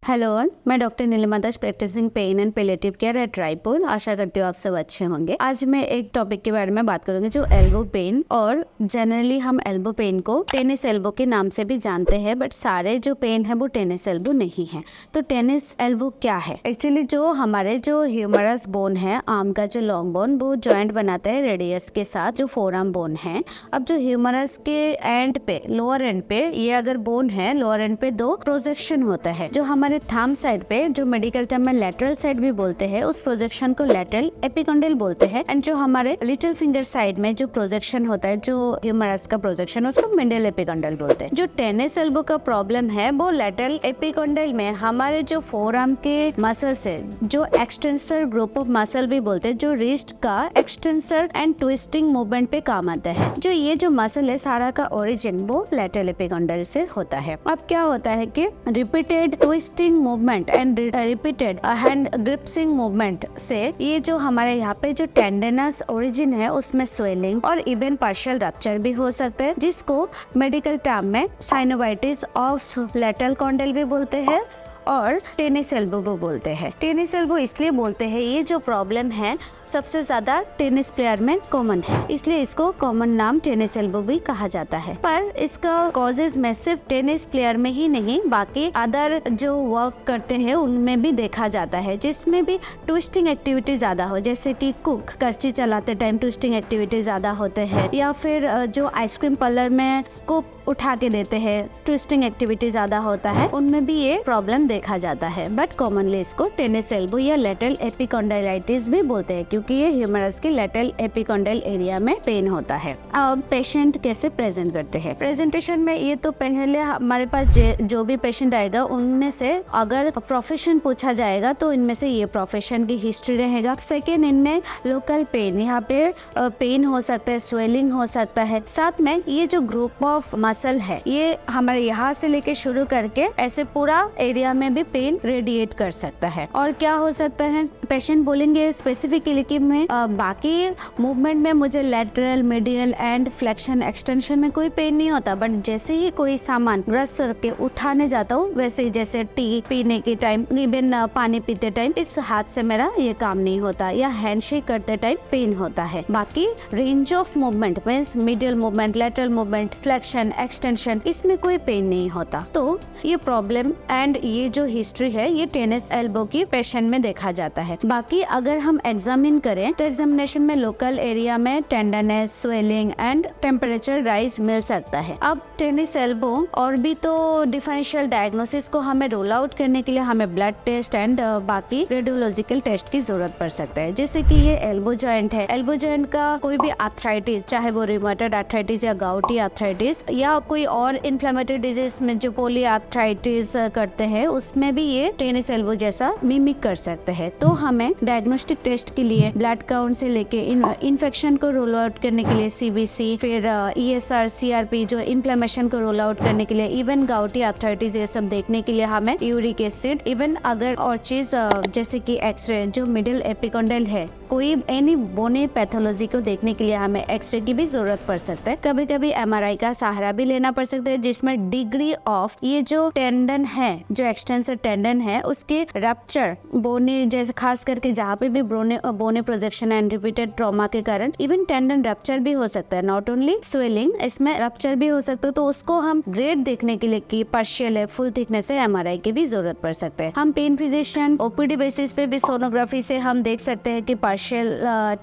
Hello all, मैं doctor Neelima Das, practising pain and palliative care at Raipur. आशा करती हूँ आप सब अच्छे होंगे। आज मैं एक टॉपिक के बारे में बात करूंगी जो एल्बो पेन, और जनरली हम एल्बो पेन को टेनिस एल्बो के नाम से भी जानते हैं, बट सारे जो पेन है वो टेनिस एल्बो नहीं है। तो टेनिस एल्बो क्या है? एक्चुअली जो हमारे जो ह्यूमरस बोन है, आर्म का जो लॉन्ग बोन, वो जॉइंट बनाता है रेडियस के साथ, जो फोरआर्म बोन है। अब जो ह्यूमरस के एंड पे, लोअर एंड पे, ये अगर बोन है, लोअर एंड पे दो प्रोजेक्शन होता है। जो हमारे थंब साइड पे, जो मेडिकल टर्म में लैटरल साइड भी बोलते हैं, उस प्रोजेक्शन को लैटरल एपिकॉन्डाइल बोलते हैं। एंड जो हमारे लिटिल फिंगर साइड में जो प्रोजेक्शन होता है, जो ह्यूमरस का प्रोजेक्शन, उसको मिडिल एपिकॉन्डाइल बोलते हैं। जो टेनिस एल्बो का प्रॉब्लम है वो लैटरल एपिकॉन्डाइल में हमारे जो फोरआर्म के मसल्स है, जो एक्सटेंसर ग्रुप ऑफ मसल भी बोलते हैं, जो रिस्ट का एक्सटेंसर एंड ट्विस्टिंग मूवमेंट पे काम आता है। जो ये जो मसल है, सारा का ओरिजिन वो लैटरल एपिकॉन्डाइल से होता है। अब क्या होता है कि repeated twisting movement and repeated hand gripping movement से ये जो हमारे यहाँ पे जो टेंडनस ओरिजिन है, उसमें स्वेलिंग और इवन पार्शियल रप्चर भी हो सकते हैं, जिसको मेडिकल टर्म में साइनोवाइटिस ऑफ लैटरल कॉन्डाइल भी बोलते हैं और टेनिस एल्बो भी बोलते हैं। टेनिस एल्बो इसलिए बोलते हैं, ये जो प्रॉब्लम है सबसे ज्यादा टेनिस प्लेयर में कॉमन है, इसलिए इसको कॉमन नाम टेनिस एल्बो भी कहा जाता है। पर इसका कॉजेज में सिर्फ टेनिस प्लेयर में ही नहीं, बाकी अदर जो वर्क करते हैं उनमें भी देखा जाता है, जिसमें भी ट्विस्टिंग एक्टिविटी ज्यादा हो, जैसे कि कुक करची चलाते टाइम ट्विस्टिंग एक्टिविटी ज्यादा होते हैं, या फिर जो आइसक्रीम पार्लर में स्कूप उठा के देते हैं, ट्विस्टिंग एक्टिविटी ज्यादा होता है, उनमें भी ये प्रॉब्लम देखा जाता है। बट कॉमनली इसको टेनिस एल्बो या लैटरल एपिकॉन्डाइलाइटिस भी बोलते हैं, क्योंकि ये ह्यूमरस के लैटरल एपिकॉन्डाइल एरिया में पेन होता है। अब पेशेंट कैसे प्रेजेंट करते हैं? प्रेजेंटेशन में ये तो पहले हमारे पास जो भी पेशेंट आएगा, उनमें से अगर प्रोफेशन पूछा जाएगा तो इनमें से ये प्रोफेशन की हिस्ट्री रहेगा। सेकेंड, इनमें लोकल पेन, यहाँ पे पेन हो सकता है, स्वेलिंग हो सकता है। साथ में ये जो ग्रुप ऑफ मसल है, ये हमारे यहाँ से लेके शुरू करके ऐसे पूरा एरिया में भी पेन रेडिएट कर सकता है। और क्या हो सकता है, पेशेंट बोलेंगे स्पेसिफिकली कि मैं बाकी मूवमेंट में मुझे lateral, medial and flexion, extension में कोई पेन नहीं होता, बट जैसे ही कोई सामान ग्रस करके उठाने जाता हूँ, वैसे ही जैसे टी पीने के टाइम, इवन पानी पीते टाइम, इस हाथ से मेरा ये काम नहीं होता, या हैंडशेक करते टाइम पेन होता है। बाकी range of movement means medial movement, lateral movement, flexion, extension, इसमें कोई पेन नहीं होता। तो ये प्रॉब्लम एंड ये जो हिस्ट्री है, ये टेनिस एल्बो की पेशेंट में देखा जाता है। बाकी अगर हम एग्जामिन करें तो एग्जामिनेशन में लोकल एरिया में tenderness, swelling and temperature rise मिल सकता है। अब टेनिस एल्बो और भी तो डिफरेंशियल डायग्नोसिस को हमें रोल आउट करने के लिए हमें ब्लड टेस्ट एंड बाकी रेडियोलॉजिकल टेस्ट की जरूरत पड़ सकता है। जैसे कि ये एल्बो जॉइंट है, एल्बो जॉइंट का कोई भी आर्थराइटिस, चाहे वो रिमेटॉइड आर्थराइटिस या गाउटी आर्थराइटिस या कोई और इन्फ्लेमेटरी डिजीज में जो पोली आर्थराइटिस करते हैं, उसमें भी ये टेनिस एल्बो जैसा मिमिक कर सकते हैं। तो हमें डायग्नोस्टिक टेस्ट के लिए ब्लड काउंट से लेके इन्फेक्शन को रोल आउट करने के लिए सीबीसी, फिर ESR, CRP, जो इन्फ्लेमेशन को रोल आउट करने के लिए, इवन गाउटी आर्थराइटिस, ये सब देखने के लिए हमें यूरिक एसिड, इवन अगर और चीज जैसे कि एक्सरे, जो मिडिल एपिकॉन्डाइल है, कोई एनी बोने पैथोलॉजी को देखने के लिए हमें एक्सरे की भी जरूरत पड़ सकता है। कभी कभी MRI का सहारा भी लेना पड़ सकता है, जिसमें डिग्री ऑफ ये जो टेंडन है, जो एक्सटेंसर टेंडन है, उसके रप्चर, बोने जैसे खास करके जहाँ पे भी बोने प्रोजेक्शन एंड रिपीटेड ट्रॉमा के कारण इवन टेंडन रप्चर भी हो सकता है, नॉट ओनली स्वेलिंग, इसमें रप्चर भी हो सकता है। तो उसको हम ग्रेड देखने के लिए कि पार्शियल है, फुल थिकनेस है, MRI की भी जरूरत पड़ सकता है। हम पेन फिजिशियन OPD बेसिस पे भी सोनोग्राफी से हम देख सकते हैं कि पार्शियल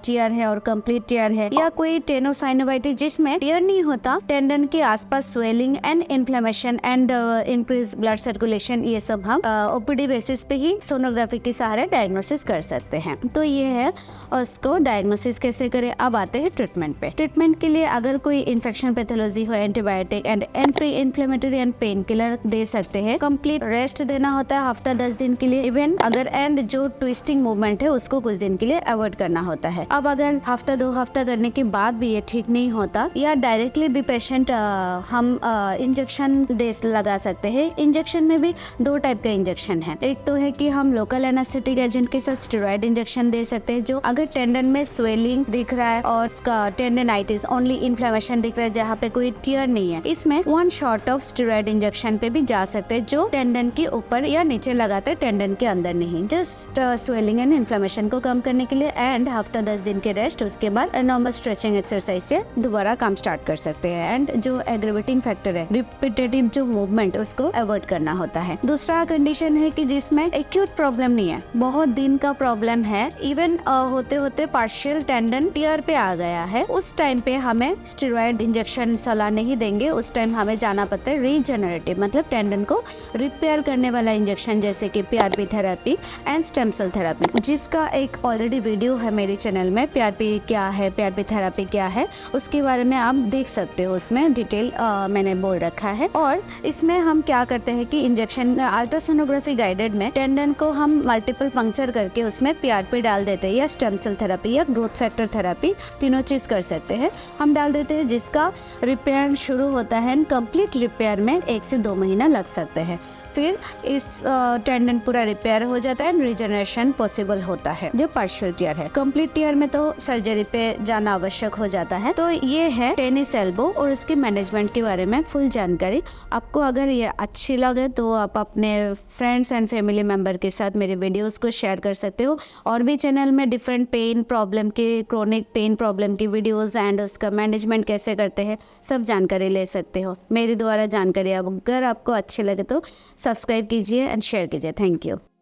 टियर है और कंप्लीट टियर है, या कोई टेनोसाइनोवाइटिस जिसमें टियर नहीं होता, टेंडन के आसपास swelling and inflammation and increase blood circulation, ये सब हम OPD बेसिस पे ही सोनोग्राफी के सहारे डायग्नोसिस कर सकते हैं। तो ये है उसको डायग्नोसिस कैसे करें। अब आते हैं ट्रीटमेंट पे। ट्रीटमेंट के लिए अगर कोई इन्फेक्शन पैथोलॉजी हो, antibiotic and anti inflammatory and pain killer दे सकते हैं। कंप्लीट रेस्ट देना होता है हफ्ता 10 दिन के लिए, इवन अगर एंड जो ट्विस्टिंग मूवमेंट है उसको कुछ दिन के लिए अवॉइड करना होता है। अब अगर हफ्ता 2 हफ्ता करने के बाद भी ये ठीक नहीं होता, या डायरेक्टली भी पेशेंट हम इंजेक्शन लगा सकते हैं। इंजेक्शन में भी 2 टाइप का इंजेक्शन है। एक तो है कि हम लोकल एनेस्थेटिक एजेंट के साथ स्टेरॉइड इंजेक्शन दे सकते हैं, जो अगर टेंडन में स्वेलिंग दिख रहा है और उसका टेंडनाइटिस ओनली इन्फ्लेमेशन दिख रहा है जहाँ पे कोई टियर नहीं है, इसमें 1 शॉट ऑफ स्टेरॉइड इंजेक्शन पे भी जा सकते हैं, जो टेंडन के ऊपर या नीचे लगाते हैं, टेंडन के अंदर नहीं, जस्ट स्वेलिंग एंड इन्फ्लेमेशन को कम करने के लिए। एंड हफ्ता 10 दिन के रेस्ट, उसके बाद नॉर्मल स्ट्रेचिंग एक्सरसाइज से दोबारा काम स्टार्ट कर सकते हैं। एंड जो एग्रेवेटिंग फैक्टर है, रिपीटेटिव जो मूवमेंट, उसको अवॉइड करना होता है। दूसरा कंडीशन है कि जिसमें एक्यूट प्रॉब्लम नहीं है, बहुत दिन का प्रॉब्लम है, इवन होते होते पार्शियल टेंडन टियर पे आ गया है, उस टाइम पे हमें स्टेरॉइड इंजेक्शन सलाह नहीं देंगे। उस टाइम हमें जाना पड़ता है रीजनरेटिव, मतलब टेंडन को रिपेयर करने वाला इंजेक्शन, जैसे कि PRP therapy and stem cell therapy, जिसका एक ऑलरेडी वीडियो है मेरे चैनल में। PRP क्या है, PRP थेरेपी क्या है, उसके बारे में आप देख सकते हो, उसमें डिटेल मैंने बोल रखा है। और इसमें हम क्या करते हैं कि इंजेक्शन अल्ट्रासोनोग्राफी गाइडेड में टेंडन को हम मल्टीपल पंक्चर करके उसमें PRP डाल देते हैं, या स्टेम सेल थेरेपी या ग्रोथ फैक्टर थेरेपी, तीनों चीज कर सकते हैं, हम डाल देते हैं, जिसका रिपेयर शुरू होता है। कंप्लीट रिपेयर में 1 से 2 महीना लग सकते हैं। फिर इस टेंडन पूरा रिपेयर हो जाता है, रिजनरेशन पॉसिबल होता है। जो पार्शियल टियर है, कंप्लीट टियर में तो सर्जरी पे जाना आवश्यक हो जाता है। तो ये है टेनिस एल्बो और इसके मैनेजमेंट के बारे में फुल जानकारी। आपको अगर ये अच्छी लगे तो आप अपने फ्रेंड्स एंड फैमिली मेंबर के साथ मेरे वीडियोस को शेयर कर सकते हो। और भी चैनल में डिफरेंट पेन प्रॉब्लम के, क्रोनिक पेन प्रॉब्लम की वीडियोस एंड उसका मैनेजमेंट कैसे करते हैं, सब जानकारी ले सकते हो मेरे द्वारा। जानकारी अगर आपको अच्छी लगे तो सब्सक्राइब कीजिए एंड शेयर कीजिए। Thank you.